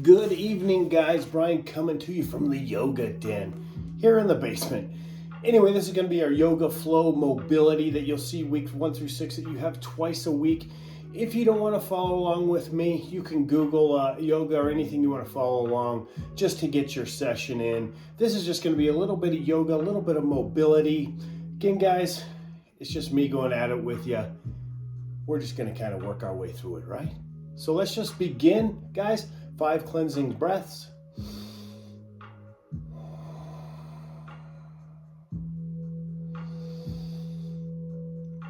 Good evening, guys. Brian coming to you from the yoga den here in the basement. Anyway, this is going to be our yoga flow mobility that you'll see weeks 1 through 6 that you have twice a week. If you don't want to follow along with me, you can Google yoga or anything you want to follow along just to get your session in. This is just going to be a little bit of yoga, a little bit of mobility. Again, guys, it's just me going at it with you. We're just going to kind of work our way through it, right? So let's just begin, guys. 5 cleansing breaths.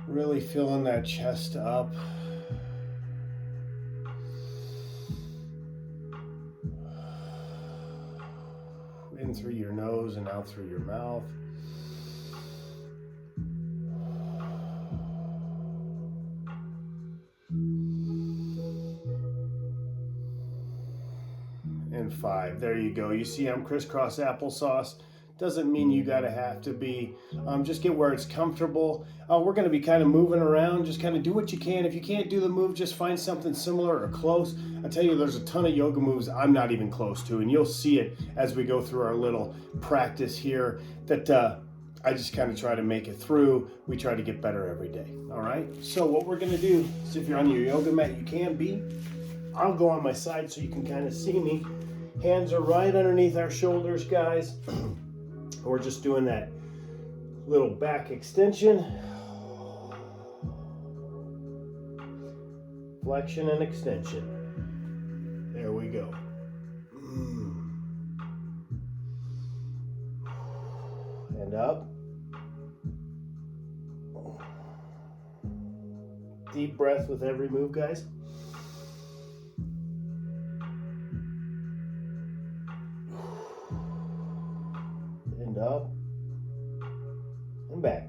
Really filling that chest up. In through your nose and out through your mouth. And 5. There you go. You see I'm crisscross applesauce. Doesn't mean you gotta have to be. Just get where it's comfortable. We're gonna be kind of moving around. Just kind of do what you can. If you can't do the move, just find something similar or close. I tell you, there's a ton of yoga moves I'm not even close to, and you'll see it as we go through our little practice here that I just kind of try to make it through. We try to get better every day. All right. So what we're gonna do is, if you're on your yoga mat, you can be. I'll go on my side so you can kind of see me. Hands are right underneath our shoulders, guys. We're just doing that little back extension. Flexion and extension. There we go. And up. Deep breath with every move, guys. And up and back.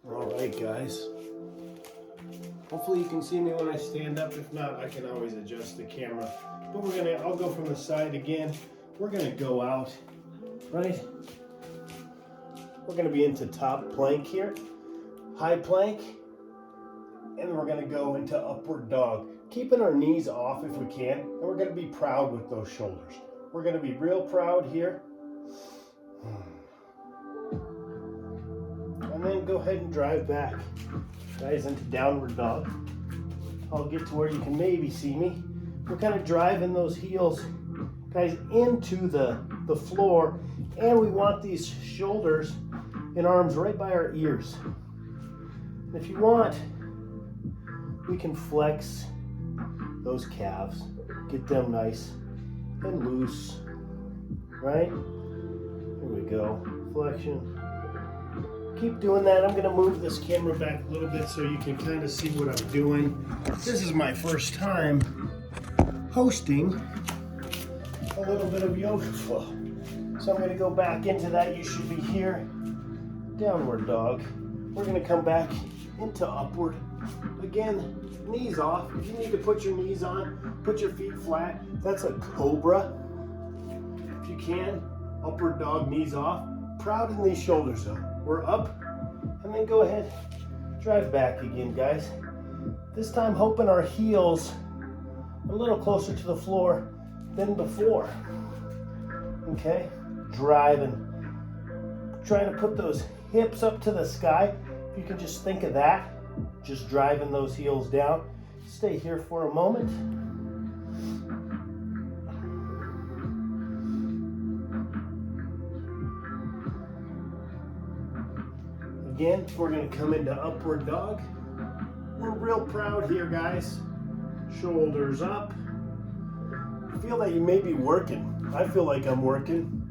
All right, guys. Hopefully you can see me when I stand up. If not, I can always adjust the camera. But I'll go from the side again. We're gonna go out, right? We're gonna be into top plank here, high plank, and we're gonna go into upward dog, keeping our knees off if we can, and we're gonna be proud with those shoulders. We're gonna be real proud here. And then go ahead and drive back, guys, into downward dog. I'll get to where you can maybe see me. We're kind of driving those heels, guys, into the floor, and we want these shoulders and arms right by our ears. And if you want, we can flex those calves, get them nice and loose, right? Here we go, flexion. Keep doing that. I'm gonna move this camera back a little bit so you can kind of see what I'm doing. This is my first time hosting a little bit of yoga flow. So I'm going to go back into that. You should be here. Downward dog. We're going to come back into upward. Again, knees off. If you need to put your knees on, put your feet flat. That's a cobra. If you can, upward dog, knees off. Proud in these shoulders though. We're up, and then go ahead, drive back again, guys. This time hoping our heels are a little closer to the floor than before. Okay, driving, trying to put those hips up to the sky. If you can just think of that, just driving those heels down. Stay here for a moment. Again, we're going to come into upward dog. We're real proud here, guys. Shoulders up. Feel that you may be working. I feel like I'm working.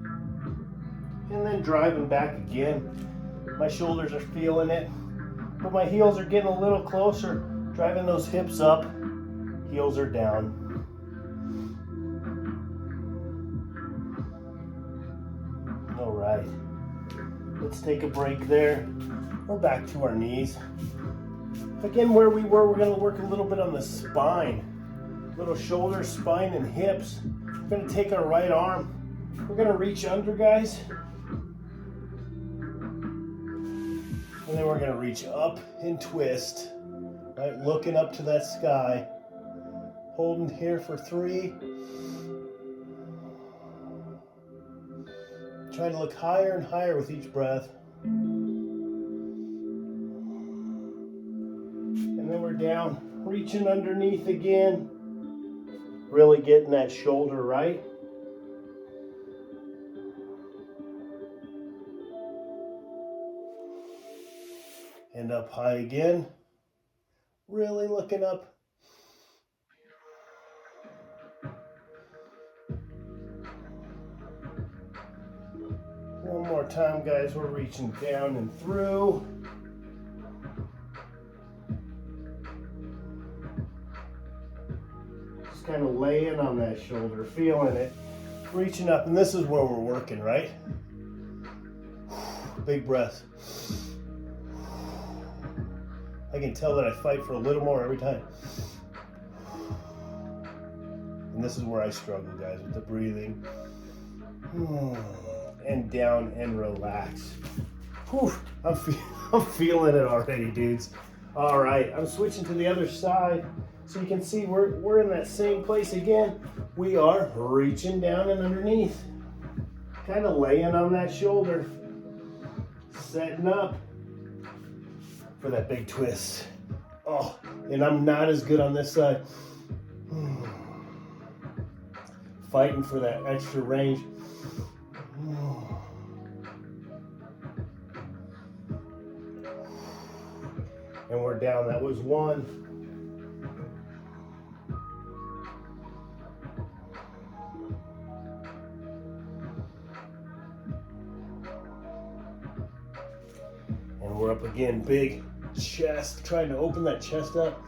And then driving back again. My shoulders are feeling it, but my heels are getting a little closer. Driving those hips up, heels are down. All right, let's take a break there. We're back to our knees. Again, where we were, we're going to work a little bit on the spine. little shoulders, spine, and hips. We're gonna take our right arm. We're gonna reach under, guys. And then we're gonna reach up and twist, right? Looking up to that sky. Holding here for 3. Trying to look higher and higher with each breath. And then we're down, reaching underneath again. Really getting that shoulder right. And up high again. Really looking up. One more time, guys. We're reaching down and through. Just kind of laying on that shoulder, feeling it. Reaching up, and this is where we're working, right? Big breath. I can tell that I fight for a little more every time. And this is where I struggle, guys, with the breathing. And down and relax. Whew, I'm feeling it already, dudes. All right, I'm switching to the other side so you can see we're in that same place again. We are reaching down and underneath, kind of laying on that shoulder, setting up for that big twist. Oh, and I'm not as good on this side. Fighting for that extra range. And we're down. That was 1. And we're up again. Big chest. Trying to open that chest up.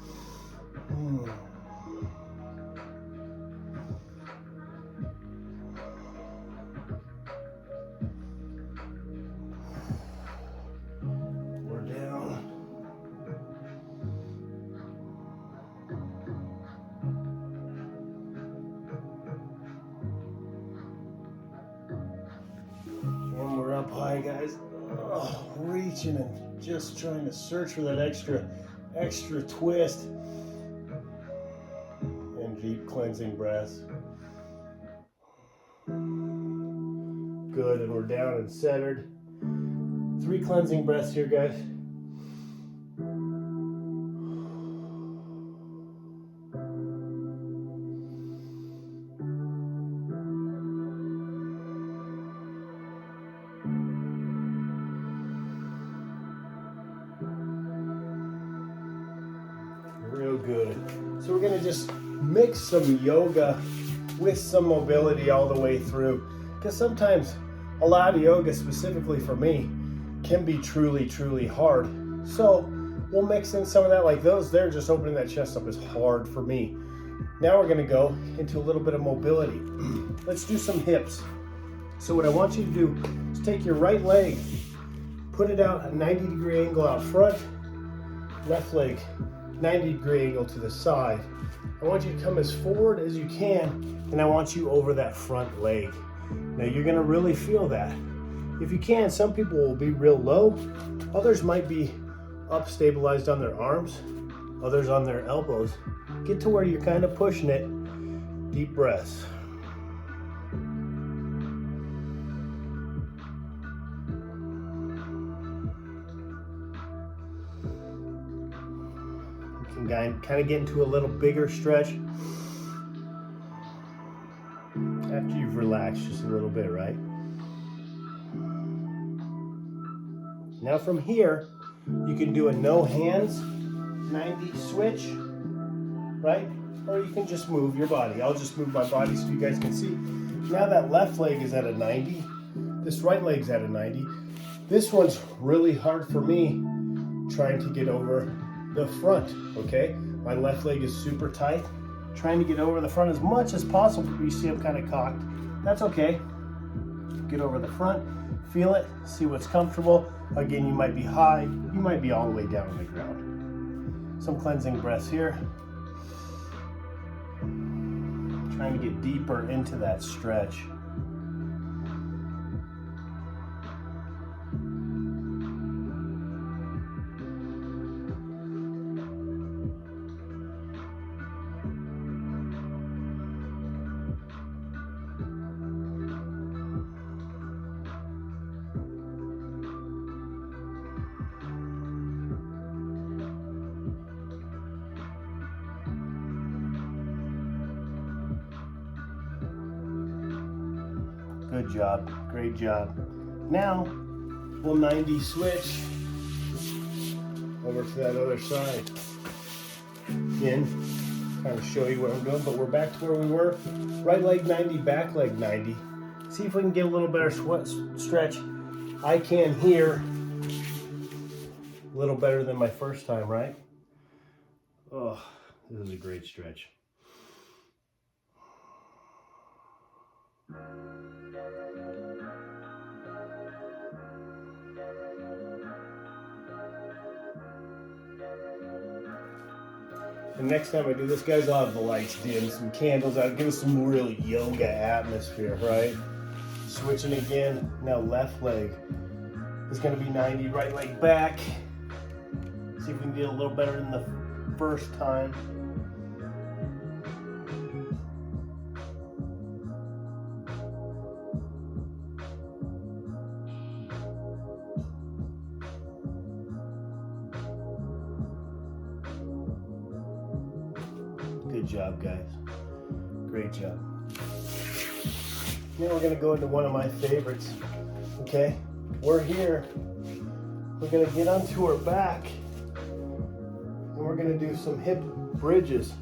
Up high, guys. Oh, reaching and just trying to search for that extra twist. And deep cleansing breaths. Good, and we're down and centered. 3 cleansing breaths here, guys. Real good. So we're gonna just mix some yoga with some mobility all the way through, because sometimes a lot of yoga, specifically for me, can be truly hard. So we'll mix in some of that, like those there, just opening that chest up is hard for me. Now we're gonna go into a little bit of mobility. Let's do some hips. So what I want you to do is take your right leg, put it out a 90-degree angle out front, left leg 90-degree angle to the side. I want you to come as forward as you can, and I want you over that front leg. Now you're gonna really feel that. If you can, some people will be real low, others might be up stabilized on their arms, others on their elbows. Get to where you're kind of pushing it. Deep breaths. You can kind of get into a little bigger stretch after you've relaxed just a little bit, right? Now from here, you can do a no hands 90 switch, right? Or you can just move your body. I'll just move my body so you guys can see. Now that left leg is at a 90. This right leg's at a 90. This one's really hard for me trying to get over the front, okay? My left leg is super tight. Trying to get over the front as much as possible. You see I'm kind of cocked. That's okay. Get over the front, feel it, see what's comfortable. Again, you might be high, you might be all the way down on the ground. Some cleansing breaths here. Trying to get deeper into that stretch. Good job, great job. Now, we'll 90 switch over to that other side. Again, kind of show you what I'm doing, but we're back to where we were. Right leg 90, back leg 90. See if we can get a little better stretch. I can here a little better than my first time, right? Oh, this is a great stretch. And next time I do this, guys, I'll have the lights dim, some candles out, give us some real yoga atmosphere, right? Switching again, now left leg is gonna be 90, right leg back. See if we can get a little better than the first time. Good job, guys. Great job. Now we're gonna go into one of my favorites, okay? We're here. We're gonna get onto our back and we're gonna do some hip bridges,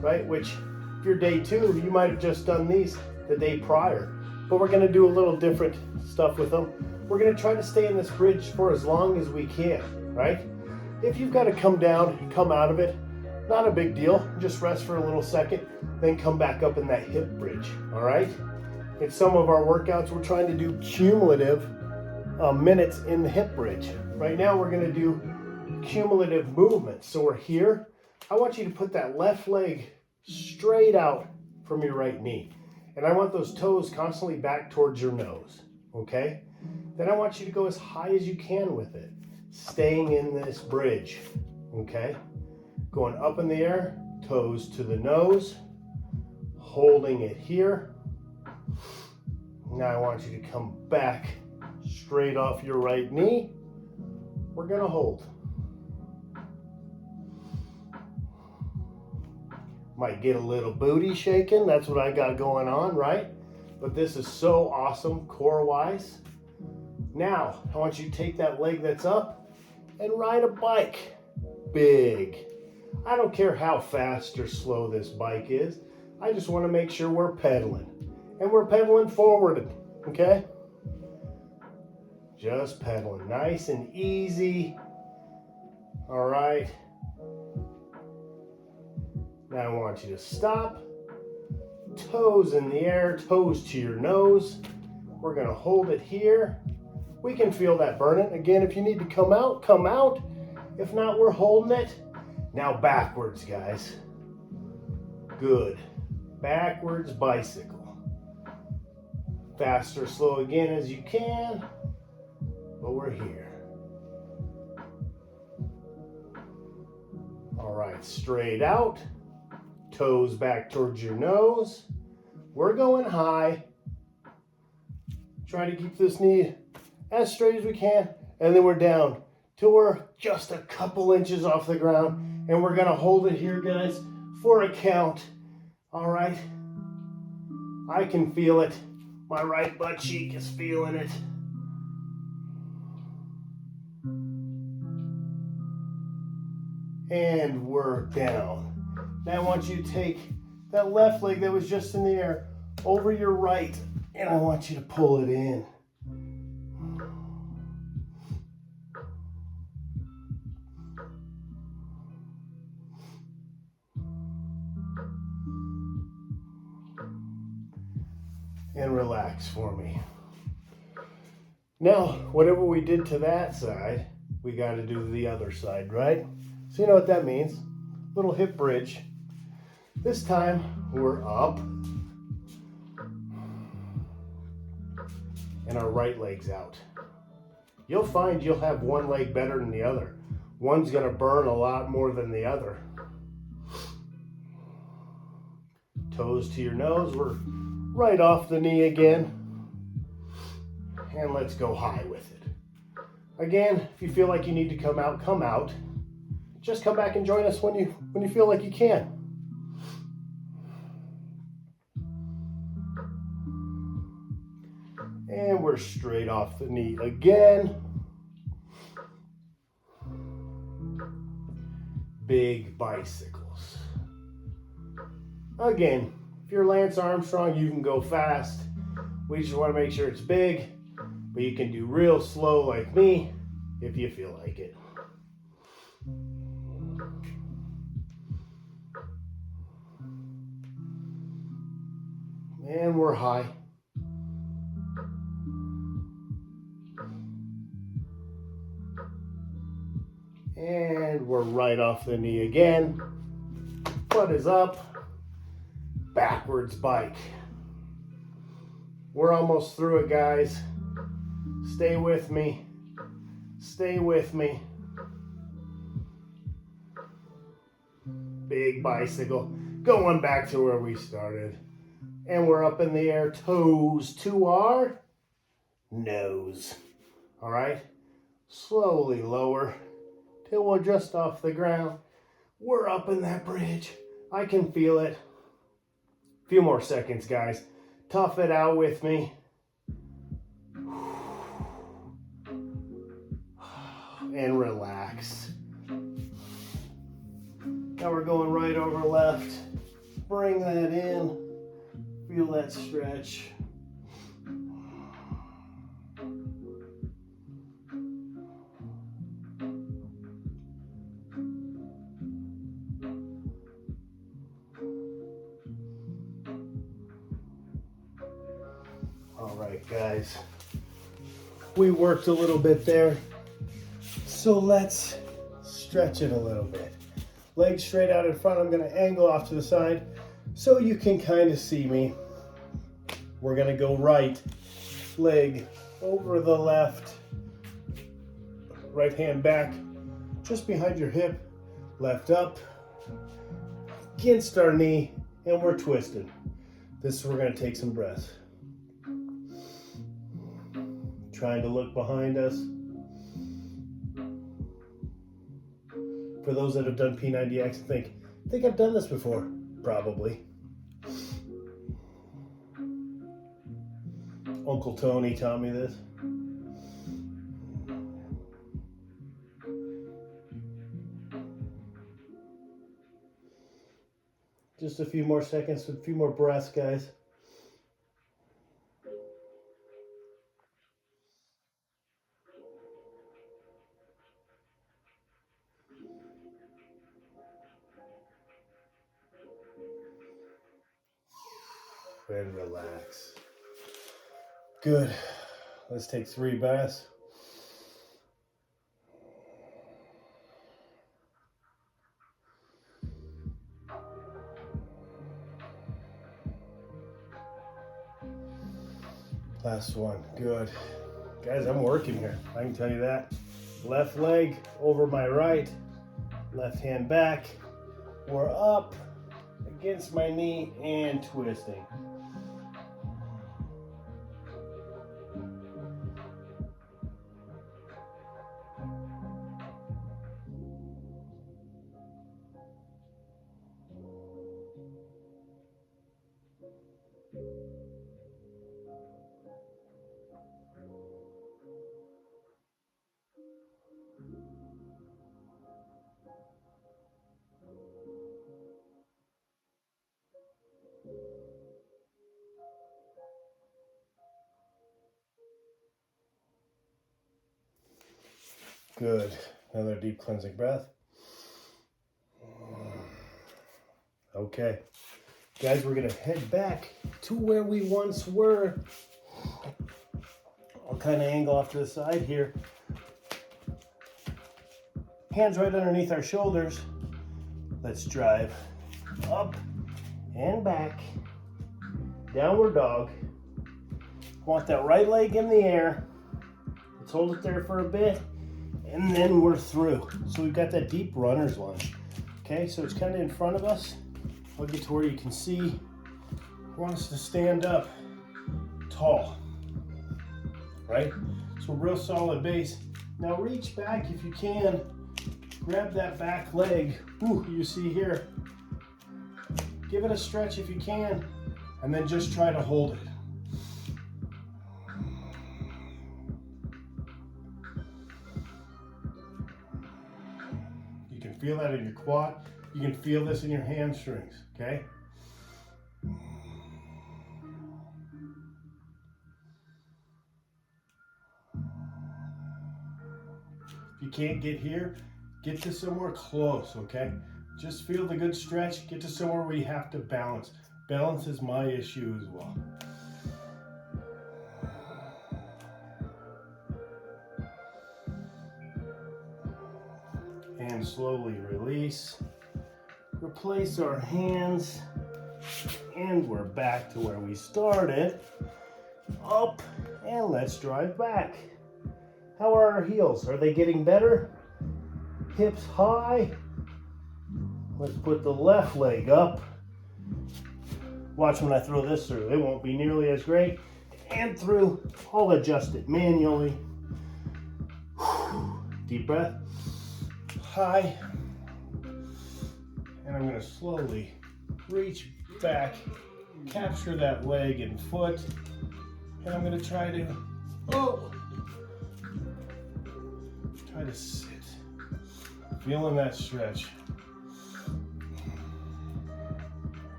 right? Which, if you're day 2, you might have just done these the day prior, but we're gonna do a little different stuff with them. We're gonna try to stay in this bridge for as long as we can, right? If you've gotta come down, come out of it, not a big deal. Just rest for a little second, then come back up in that hip bridge, all right? In some of our workouts, we're trying to do cumulative minutes in the hip bridge. Right now, we're gonna do cumulative movements. So we're here. I want you to put that left leg straight out from your right knee. And I want those toes constantly back towards your nose, okay? Then I want you to go as high as you can with it, staying in this bridge, okay? Going up in the air, toes to the nose, holding it here. Now I want you to come back straight off your right knee. We're gonna hold. Might get a little booty shaking, that's what I got going on, right? But this is so awesome core-wise. Now, I want you to take that leg that's up and ride a bike. Big. I don't care how fast or slow this bike is. I just want to make sure we're pedaling. And we're pedaling forward, okay? Just pedaling, nice and easy. All right. Now I want you to stop. Toes in the air, toes to your nose. We're gonna hold it here. We can feel that burning. Again, if you need to come out, come out. If not, we're holding it. Now backwards, guys. Good. Backwards bicycle. Fast or slow again as you can, but we're here. All right, straight out. Toes back towards your nose. We're going high. Try to keep this knee as straight as we can, and then we're down till we're just a couple inches off the ground. And we're gonna hold it here, guys, for a count. All right. I can feel it. My right butt cheek is feeling it. And we're down. Now I want you to take that left leg that was just in the air over your right, and I want you to pull it in. And relax for me. Now, whatever we did to that side, we got to do to the other side, right? So you know what that means. Little hip bridge. This time, We're up. And our right leg's out. You'll find you'll have one leg better than the other. One's gonna burn a lot more than the other. Toes to your nose. We're right off the knee again. And let's go high with it. Again, if you feel like you need to come out, come out. Just come back and join us when you feel like you can. And we're straight off the knee again. Big bicycles. Again, if you're Lance Armstrong, you can go fast. We just want to make sure it's big, but you can do real slow like me if you feel like it. And we're high. And we're right off the knee again. Foot is up. Backwards bike. We're almost through it, guys. Stay with me. Stay with me. Big bicycle. Going back to where we started. And we're up in the air, toes to our nose. All right? Slowly lower till we're just off the ground. We're up in that bridge. I can feel it. A few more seconds, guys. Tough it out with me. And relax. Now we're going right over left. Bring that in. Feel that stretch. All right, guys. We worked a little bit there. So let's stretch it a little bit. Legs straight out in front. I'm going to angle off to the side so you can kind of see me. We're going to go right leg over the left. Right hand back just behind your hip. Left up against our knee, and we're twisted. This is where we're going to take some breaths. Trying to look behind us. For those that have done P90X and think I've done this before. Probably. Uncle Tony taught me this. Just a few more seconds, a few more breaths, guys. And relax. Good. Let's take 3 breaths. Last one. Good. Guys, I'm working here. I can tell you that. Left leg over my right. Left hand back. We're up against my knee and twisting. Good. Another deep cleansing breath. Okay. Guys, we're going to head back to where we once were. I'll kind of angle off to the side here. Hands right underneath our shoulders. Let's drive up and back. Downward dog. Want that right leg in the air. Let's hold it there for a bit, and then we're through. So we've got that deep runner's lunge. Okay, so it's kind of in front of us. I'll get to where you can see. I want us to stand up tall, right? So real solid base. Now reach back if you can. Grab that back leg. Ooh, you see here. Give it a stretch if you can, and then just try to hold it. You can feel that in your quad. You can feel this in your hamstrings, okay? If you can't get here, get to somewhere close, okay? Just feel the good stretch. Get to somewhere where you have to balance. Balance is my issue as well. And slowly release. Replace our hands. And we're back to where we started. Up, and let's drive back. How are our heels? Are they getting better? Hips high. Let's put the left leg up. Watch when I throw this through. It won't be nearly as great. And through. I'll adjust it manually. Deep breath. High. And I'm going to slowly reach back. Capture that leg and foot. And I'm going to try to, try to sit. Feeling that stretch.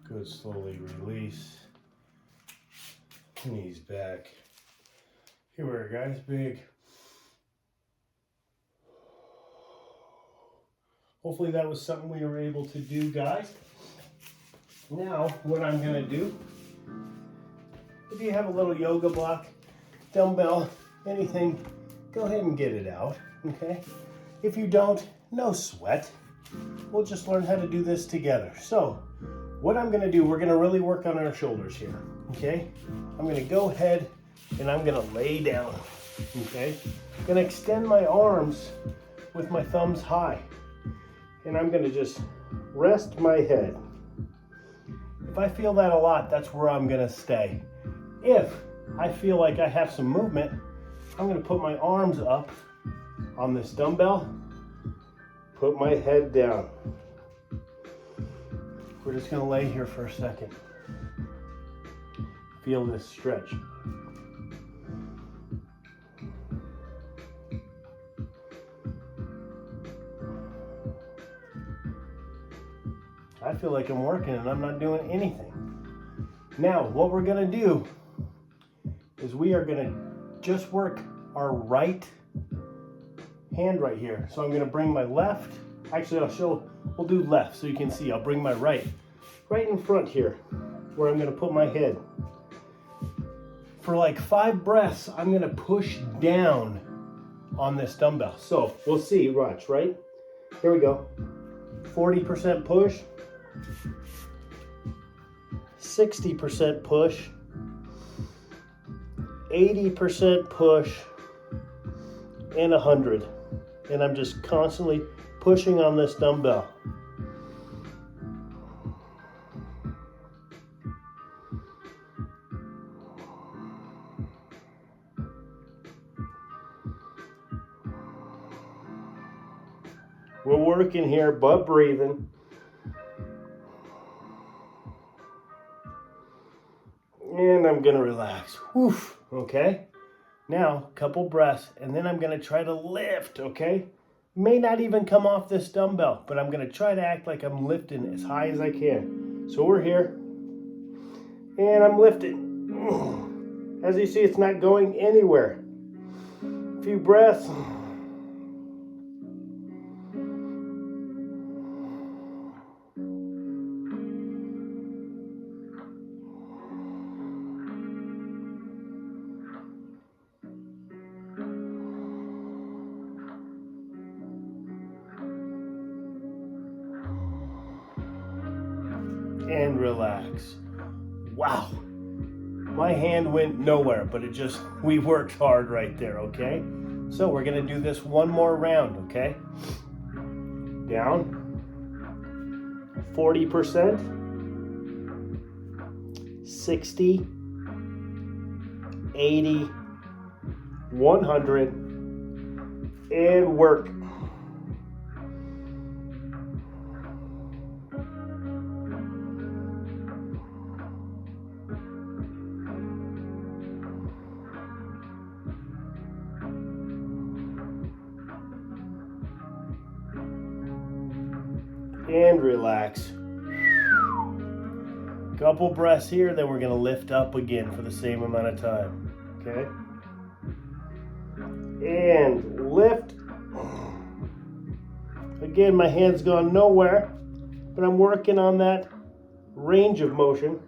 Good, slowly release. Knees back. Here we are, guys, big. Hopefully that was something we were able to do, guys. Now, what I'm gonna do, if you have a little yoga block, dumbbell, anything, go ahead and get it out, okay? If you don't, no sweat. We'll just learn how to do this together. So, what I'm gonna do, we're gonna really work on our shoulders here, okay? I'm gonna go ahead and I'm gonna lay down, okay? I'm gonna extend my arms with my thumbs high. And I'm gonna just rest my head. If I feel that a lot, that's where I'm gonna stay. If I feel like I have some movement, I'm gonna put my arms up on this dumbbell, put my head down. We're just gonna lay here for a second. Feel this stretch. I feel like I'm working and I'm not doing anything. Now, what we're gonna do is we are gonna just work our right hand right here. So I'm gonna bring my left, actually we'll do left so you can see. I'll bring my right in front here where I'm gonna put my head. For like 5 breaths, I'm gonna push down on this dumbbell. So we'll see, watch, right? Here we go. 40% push, 60% push, 80% push, and 100. And I'm just constantly pushing on this dumbbell. We're working here, but breathing. And I'm gonna relax. Woof, okay? Now, a couple breaths, and then I'm gonna try to lift, okay? May not even come off this dumbbell, but I'm gonna try to act like I'm lifting as high as I can. So we're here. And I'm lifting. As you see, it's not going anywhere. A few breaths. And relax. Wow. My hand went nowhere, but we worked hard right there, okay? So we're gonna do this one more round, okay? Down. 40%. 60. 80. 100. And work. And relax. Couple breaths here, then we're going to lift up again for the same amount of time. Okay? And lift. Again, my hand's gone nowhere, but I'm working on that range of motion.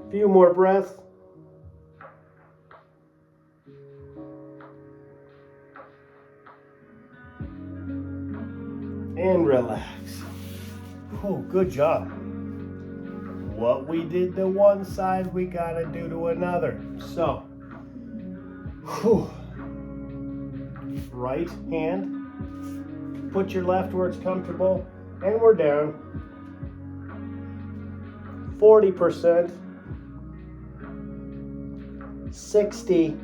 A few more breaths. And relax. Oh, good job. What we did to one side, we gotta do to another. So, right hand, put your left where it's comfortable, and we're down. 40%, 60,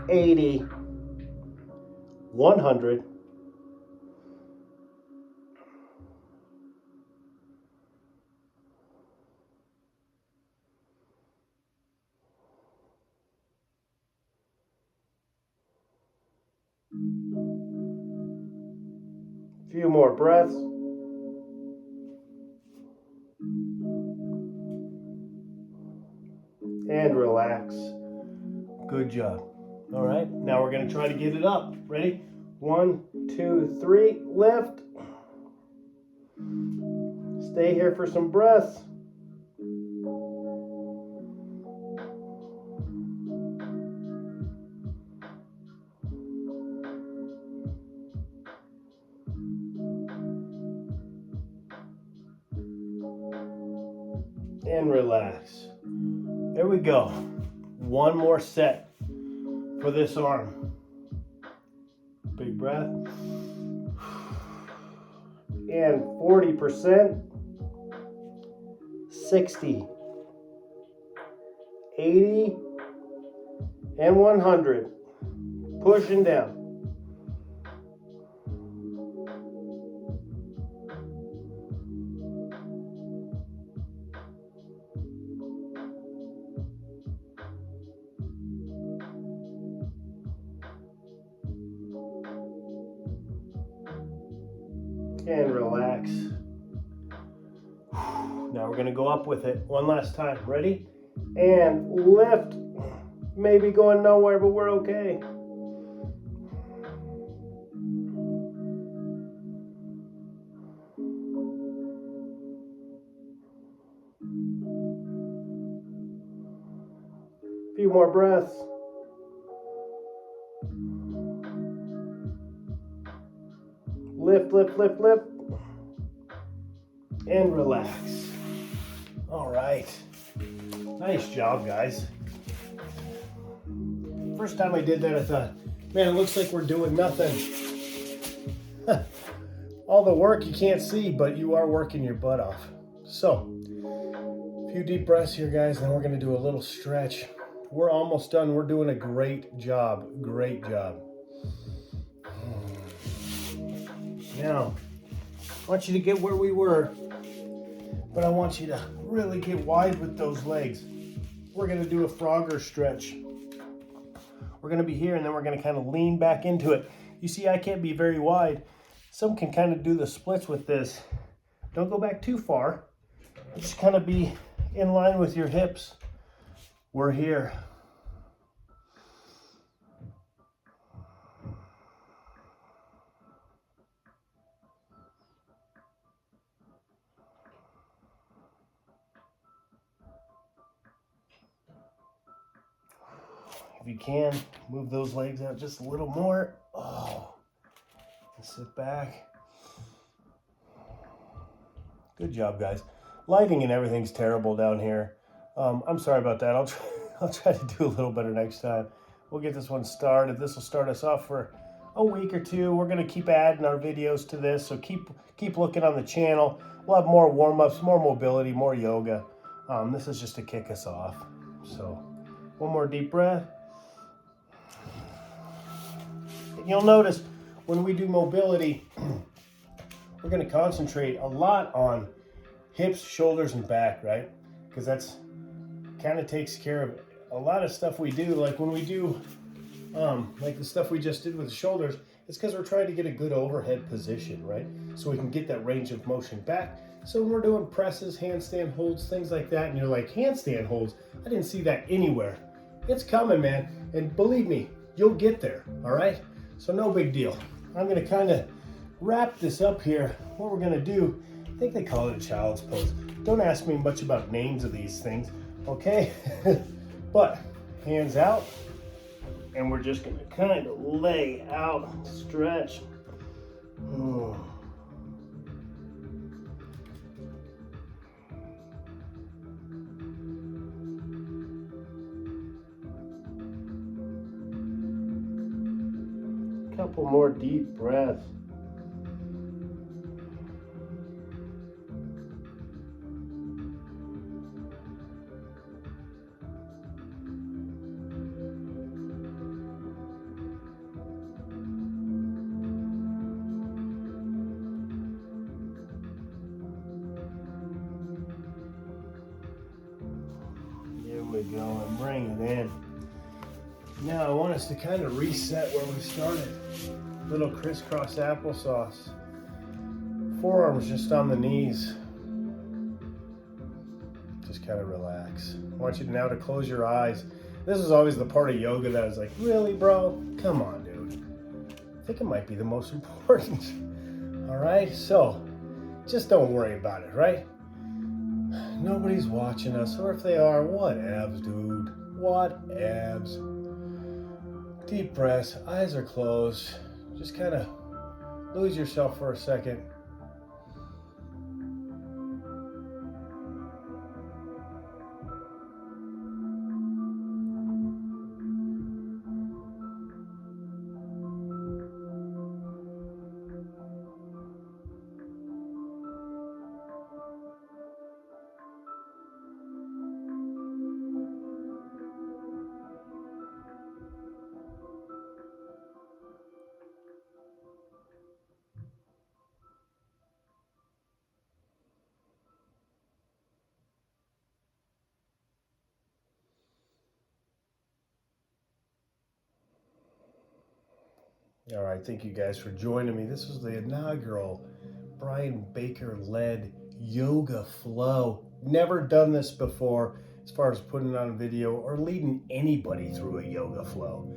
80, 100. Few more breaths. And relax. Good job. All right, now we're going to try to get it up. Ready? 1, 2, 3, lift. Stay here for some breaths. And relax. There we go. One more set for this arm. Big breath. And 40%, 60, 80, and 100. Pushing down. And relax. Now we're going to go up with it one last time. Ready? And lift. Maybe going nowhere, but we're okay. A few more breaths. Lift, lift, lift, lift. And relax. All right. Nice job, guys. First time I did that, I thought, man, it looks like we're doing nothing. All the work you can't see, but you are working your butt off. So, a few deep breaths here, guys, and then we're going to do a little stretch. We're almost done. We're doing a great job. Great job. Now, I want you to get where we were, but I want you to really get wide with those legs. We're going to do a Frogger stretch. We're going to be here, and then we're going to kind of lean back into it. You see, I can't be very wide, some can kind of do the splits with this. Don't go back too far. Just kind of be in line with your hips. We're here. If you can, move those legs out just a little more. Oh, and sit back. Good job, guys. Lighting and everything's terrible down here. I'm sorry about that. I'll try to do a little better next time. We'll get this one started. This will start us off for a week or two. We're gonna keep adding our videos to this, so keep looking on the channel. We'll have more warm-ups, more mobility, more yoga. This is just to kick us off. So, one more deep breath. You'll notice when we do mobility, we're going to concentrate a lot on hips, shoulders, and back, right? Because that's kind of takes care of a lot of stuff we do. Like when we do, like the stuff we just did with the shoulders, it's because we're trying to get a good overhead position, right? So we can get that range of motion back. So when we're doing presses, handstand holds, things like that, and you're like, handstand holds? I didn't see that anywhere. It's coming, man. And believe me, you'll get there, all right? So no big deal. I'm gonna kind of wrap this up here. What we're gonna do, I think they call it a child's pose. Don't ask me much about names of these things, okay? But hands out, and we're just gonna kind of lay out, stretch. Couple more deep breaths. There we go, and bring it in. Now I want us to kind of reset where we started. Little crisscross applesauce. Forearms just on the knees. Just kind of relax. I want you now to close your eyes. This is always the part of yoga that I was like, really, bro? Come on, dude. I think it might be the most important. All right, so just don't worry about it, right? Nobody's watching us, or if they are, whatevs, dude. Whatevs. Deep breaths, eyes are closed. Just kind of lose yourself for a second. All right, thank you guys for joining me. This was the inaugural Brian Baker-led yoga flow. Never done this before as far as putting it on video or leading anybody through a yoga flow.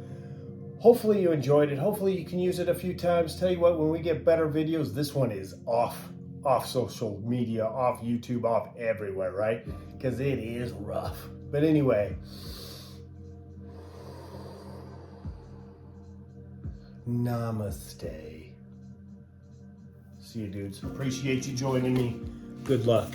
Hopefully you enjoyed it. Hopefully you can use it a few times. Tell you what, when we get better videos, this one is off social media, off YouTube, off everywhere, right? Because it is rough. But anyway, namaste. See you, dudes. Appreciate you joining me. Good luck.